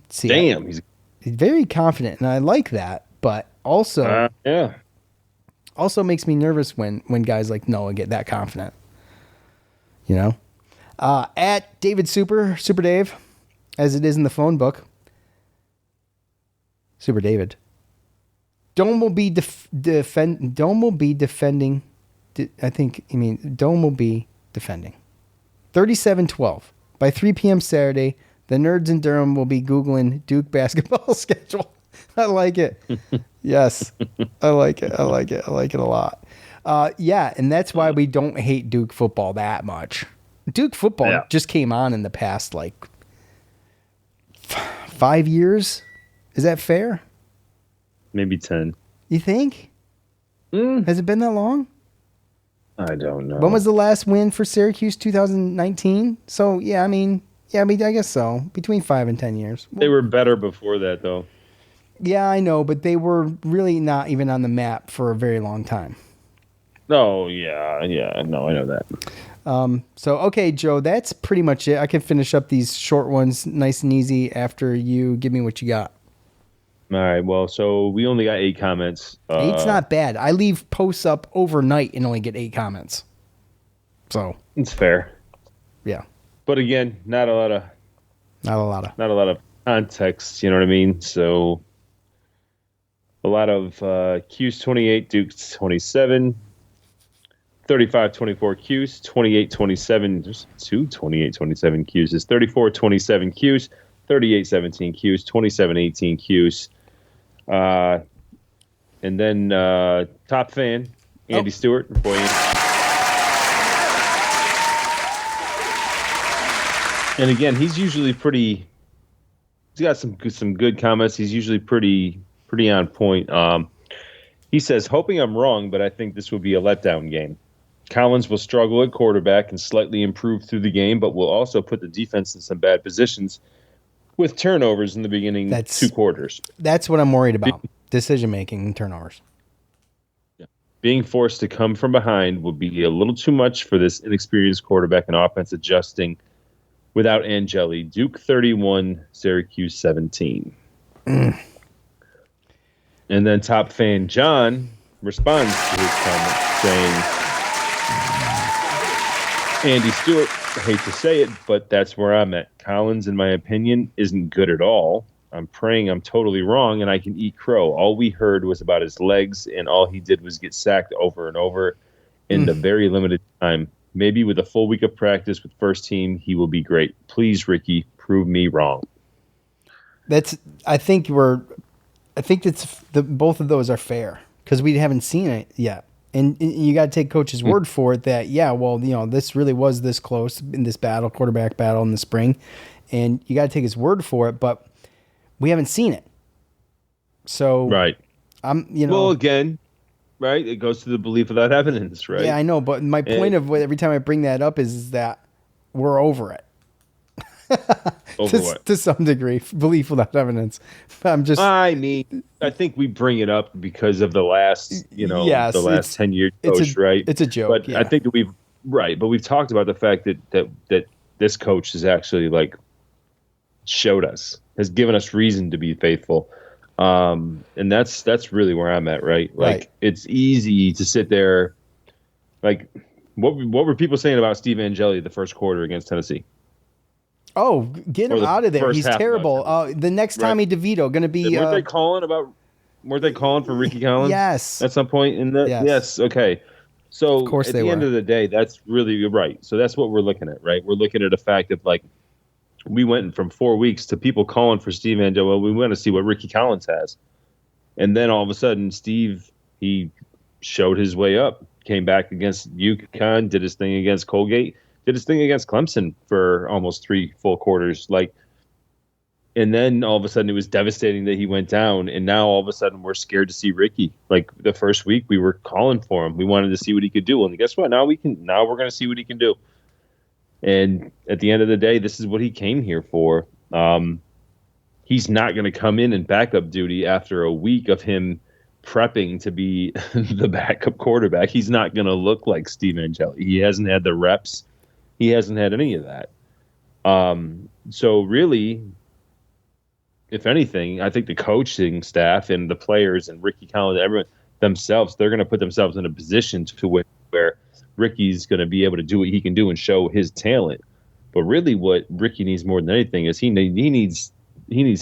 See, Damn, he's very confident, and I like that, but also... Also makes me nervous when guys like Noah get that confident. You know? At David Super Dave, as it is in the phone book. Super David. Dome will be defending. I think you mean Dome will be defending. 37-12. By 3 p.m. Saturday, the nerds in Durham will be Googling Duke basketball schedule. I like it. Yes. I like it. I like it a lot. Yeah, and that's why we don't hate Duke football that much. Duke football just came on in the past, 5 years. Is that fair? Maybe 10. You think? Has it been that long? I don't know. When was the last win for Syracuse? 2019? So, I guess so. Between 5 and 10 years. They were better before that, though. Yeah, I know, but they were really not even on the map for a very long time. Oh, yeah, no, I know that. So, okay, Joe, that's pretty much it. I can finish up these short ones nice and easy after you give me what you got. All right, well, so we only got 8 comments. 8's not bad. I leave posts up overnight and only get 8 comments. So it's fair. Yeah. But again, not a lot of context, you know what I mean? So a lot of Cuse 28, Duke 27, 35-24 Cuse, 28-27. There's 2 28-27 Cuses. 34-27 Cuse, 38-17 Cuse, 27-18 Cuse. And then top fan, Andy Stewart. Boy, and again, he's usually pretty. He's got some good comments. He's usually pretty on point. He says, hoping I'm wrong, but I think this will be a letdown game. Collins will struggle at quarterback and slightly improve through the game, but will also put the defense in some bad positions with turnovers in the beginning 2 quarters. That's what I'm worried about. Decision-making and turnovers. Yeah. Being forced to come from behind will be a little too much for this inexperienced quarterback and offense adjusting without Angeli. Duke 31, Syracuse 17. And then top fan John responds to his comment saying, Andy Stewart, I hate to say it, but that's where I'm at. Collins, in my opinion, isn't good at all. I'm praying I'm totally wrong and I can eat crow. All we heard was about his legs, and all he did was get sacked over and over in the very limited time Maybe with a full week of practice with first team, he will be great. Please, Ricky, prove me wrong. I think that's both of those are fair because we haven't seen it yet. And you got to take coach's word for it that, this really was this close in this battle, quarterback battle in the spring. And you got to take his word for it, but we haven't seen it. So, right. Well, again, right, it goes to the belief without evidence, right? Yeah, I know. But my point of every time I bring that up is that we're over it. Over what? To some degree, belief without evidence. I think we bring it up because of the last, the last 10-year coach, right? It's a joke. But yeah. I think that we've talked about the fact that this coach has actually showed us, has given us reason to be faithful. And that's really where I'm at, right? Right. It's easy to sit there. What were people saying about Steve Angeli the first quarter against Tennessee? Oh, get him out of there. He's terrible. The next Tommy DeVito going to be. Weren't they calling for Ricky Collins? Yes. At some point in that? Yes. Okay. So of course at the end of the day, that's really right. So that's what we're looking at, right? We're looking at a fact of we went from 4 weeks to people calling for Steve Angeli. Well, we want to see what Ricky Collins has. And then all of a sudden, Steve, he showed his way up, came back against UConn, did his thing against Colgate, did his thing against Clemson for almost 3 full quarters. And then all of a sudden it was devastating that he went down. And now all of a sudden we're scared to see Ricky. The first week we were calling for him. We wanted to see what he could do. And guess what? Now we're going to see what he can do. And at the end of the day, this is what he came here for. He's not going to come in backup duty after a week of him prepping to be the backup quarterback. He's not going to look like Steve Angeli. He hasn't had the reps. He hasn't had any of that. So really, if anything, I think the coaching staff and the players and Ricky Collins, everyone themselves, they're going to put themselves in a position to where Ricky's going to be able to do what he can do and show his talent. But really what Ricky needs more than anything is he needs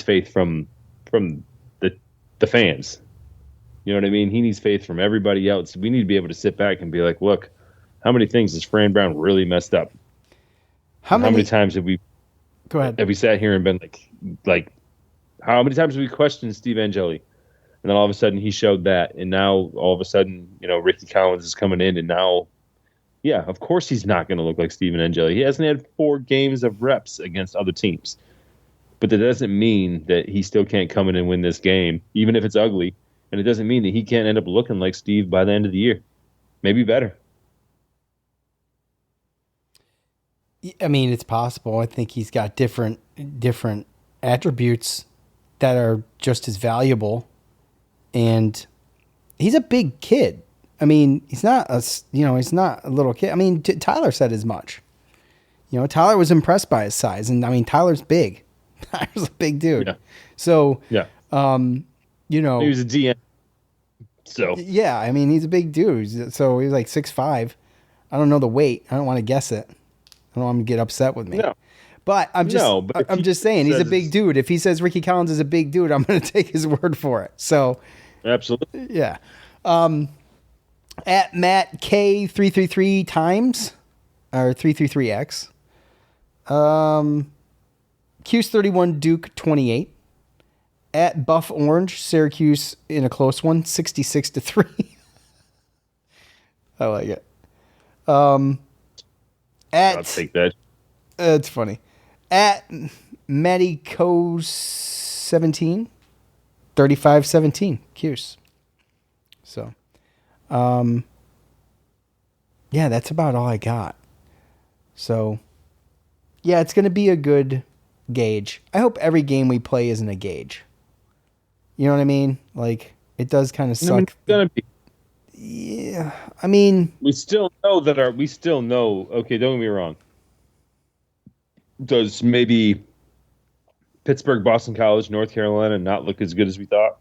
faith from the fans. You know what I mean? He needs faith from everybody else. We need to be able to sit back and be like, look, how many things has Fran Brown really messed up? How many times have we sat here and been like how many times have we questioned Steve Angeli? And then all of a sudden he showed that. And now all of a sudden, Ricky Collins is coming in and now, of course he's not going to look like Steven Angeli. He hasn't had 4 games of reps against other teams. But that doesn't mean that he still can't come in and win this game, even if it's ugly. And it doesn't mean that he can't end up looking like Steve by the end of the year. Maybe better. I mean, it's possible. I think he's got different attributes that are just as valuable. And he's a big kid. I mean, he's not a little kid. I mean, Tyler said as much. Tyler was impressed by his size. And I mean, Tyler's big. Tyler's a big dude. Yeah. So, he was a DM. So, yeah, I mean, he's a big dude. So he's 6'5". I don't know the weight. I don't want to guess it. I don't want him to get upset with me. No. But I'm just saying he's a big dude. If he says Ricky Collins is a big dude, I'm going to take his word for it. So, absolutely. Yeah. At Matt K 333 times or 333X. Cuse 31 Duke 28. At Buff Orange Syracuse in a close one 66-3. I like it. I'll take that. It's funny. At Matty Co 17 35-17 Cuse. So, yeah, that's about all I got. So, yeah, it's going to be a good gauge. I hope every game we play isn't a gauge. You know what I mean? It does kind of suck. It's going to be. Yeah, I mean, we still know. Okay, don't get me wrong. Does maybe Pittsburgh, Boston College, North Carolina not look as good as we thought?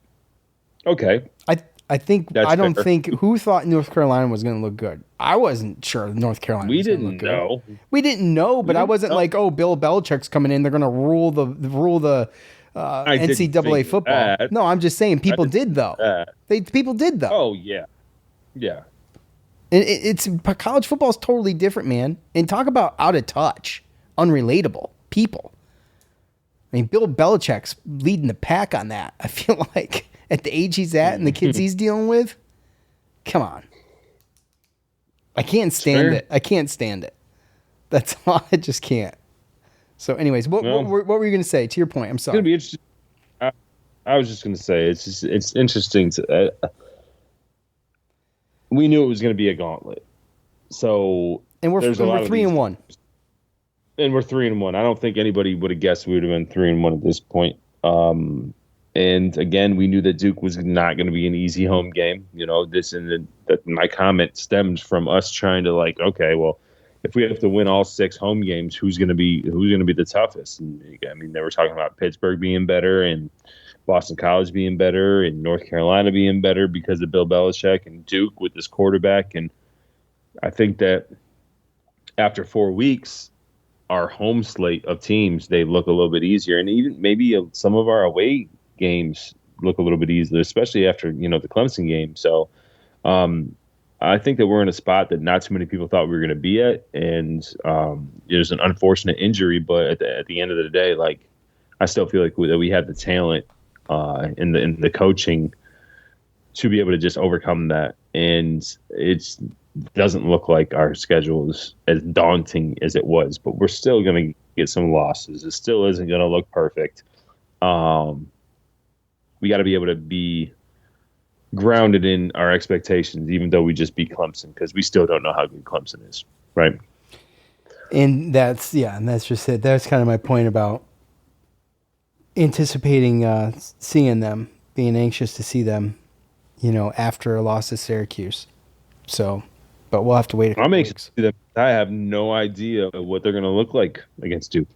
Okay, I think that's I don't fair. think who thought North Carolina was going to look good. I wasn't sure North Carolina. We was didn't look good. know. We didn't know, but I wasn't like, oh, Bill Belichick's coming in. They're going to rule the NCAA football. That. No, I'm just saying people did though. People did though. Oh yeah, yeah. It's college football is totally different, man. And talk about out of touch, unrelatable people. I mean, Bill Belichick's leading the pack on that. I feel like at the age he's at and the kids he's dealing with, come on. I can't stand it. I can't stand it. That's all. I just can't. So, anyways, what were you going to say? To your point, I'm sorry. It's going to be interesting. I was just going to say it's interesting to. We knew it was going to be a gauntlet. So and we're 3-1. And we're 3-1. I don't think anybody would have guessed we would have been 3-1 at this point. And again, we knew that Duke was not going to be an easy home game. You know, my comment stems from us trying to okay, well, if we have to win all 6 home games, who's going to be the toughest? And I mean, they were talking about Pittsburgh being better and Boston College being better and North Carolina being better because of Bill Belichick and Duke with this quarterback. And I think that after 4 weeks, our home slate of teams, they look a little bit easier. And even maybe some of our away games look a little bit easier, especially after, the Clemson game. So I think that we're in a spot that not too many people thought we were going to be at. And there's an unfortunate injury, but at the end of the day, I still feel like that we have the talent in the coaching to be able to just overcome that. And it doesn't look like our schedule is as daunting as it was, but we're still going to get some losses. It still isn't going to look perfect. We got to be able to be grounded in our expectations, even though we just beat Clemson, because we still don't know how good Clemson is, right? And that's just it. That's kind of my point about anticipating seeing them, being anxious to see them, after a loss to Syracuse. So, but we'll have to wait a couple weeks. To see them. I have no idea what they're going to look like against Duke.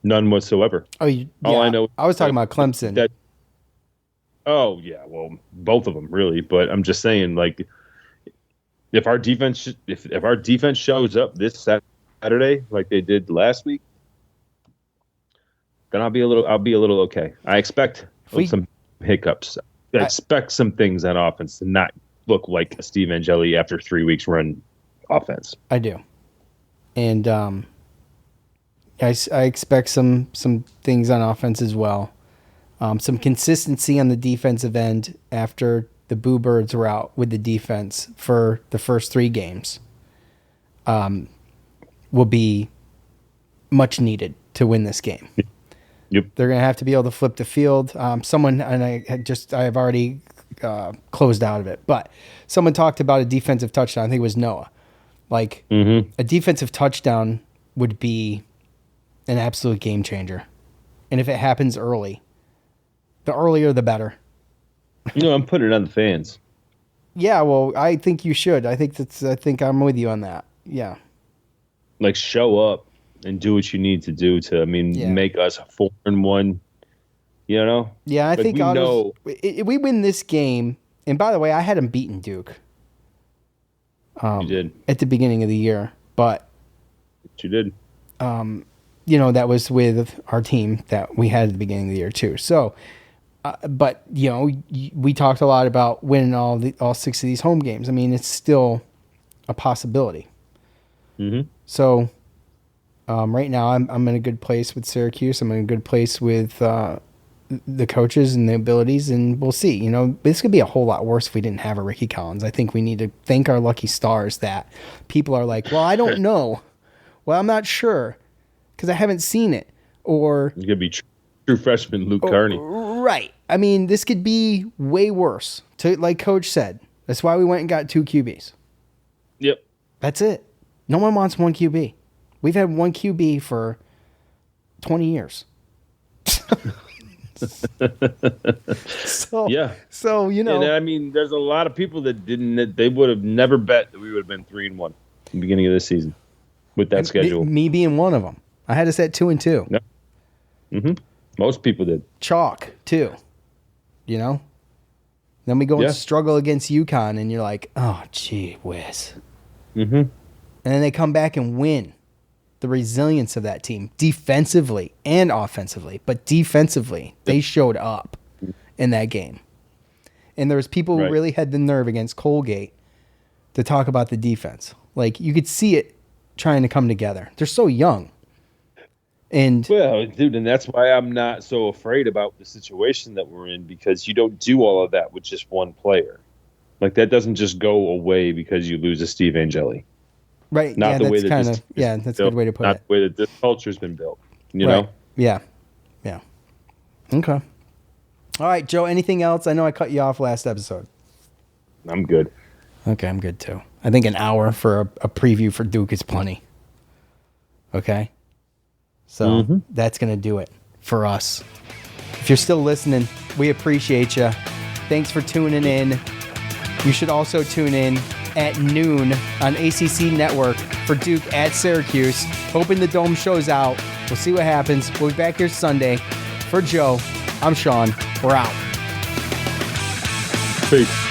None whatsoever. Oh, all I know. I was talking about Clemson. Oh yeah, well, both of them really. But I'm just saying, if our defense shows up this Saturday like they did last week, then I'll be a little okay. I expect some hiccups. I expect some things on offense to not look like a Steve Angeli after 3 weeks run offense. I do, and I expect some things on offense as well. Some consistency on the defensive end after the Boo Birds were out with the defense for the first 3 games will be much needed to win this game. Yep. They're going to have to be able to flip the field. Someone, and I have already closed out of it, but someone talked about a defensive touchdown. I think it was Noah. A defensive touchdown would be an absolute game changer. And if it happens early, the earlier the better. I'm putting it on the fans. Yeah, well, I think you should. I think I'm with you on that. Yeah. Show up and do what you need to do to, make us 4-1, Yeah, I think if we win this game, and by the way, I had them beaten Duke. You did. At the beginning of the year, but you did. That was with our team that we had at the beginning of the year too. So, but we talked a lot about winning all 6 of these home games. It's still a possibility. Mm-hmm. So, right now I'm in a good place with Syracuse. I'm in a good place with the coaches and the abilities, and we'll see. This could be a whole lot worse if we didn't have a Ricky Collins. I think we need to thank our lucky stars that people are like, well, I don't know. Well, I'm not sure because I haven't seen it. Or it could be true freshman Luke Carney. Right. This could be way worse. Like Coach said, that's why we went and got 2 QBs. Yep. That's it. No one wants 1 QB. We've had 1 QB for 20 years. So, yeah. So, And there's a lot of people that they would have never bet that we would have been 3-1 in the beginning of this season with that schedule. Me being one of them. I had us at 2-2. Yep. Mm-hmm. Most people did. Chalk, too. Then we go and struggle against UConn, and you're like, oh, gee whiz. Mm-hmm. And then they come back and win. The resilience of that team, defensively and offensively. But defensively, they showed up in that game. And there was people who really had the nerve against Colgate to talk about the defense. Like, you could see it trying to come together. They're so young. And well, dude, and that's why I'm not so afraid about the situation that we're in, because you don't do all of that with just one player. Like, that doesn't just go away because you lose a Steve Angeli. right, Not yeah, the that's way that kind this of that's a good way to put not it. the way that this culture's been built. You Right. know? Yeah. Yeah. Okay. All right, Joe, anything else? I know I cut you off last episode. I'm good. Okay, I'm good too. I think an hour for a preview for Duke is plenty. Okay? So that's going to do it for us. If you're still listening, we appreciate you. Thanks for tuning in. You should also tune in at noon on ACC Network for Duke at Syracuse. Hoping the Dome shows out. We'll see what happens. We'll be back here Sunday. For Joe, I'm Sean. We're out. Peace.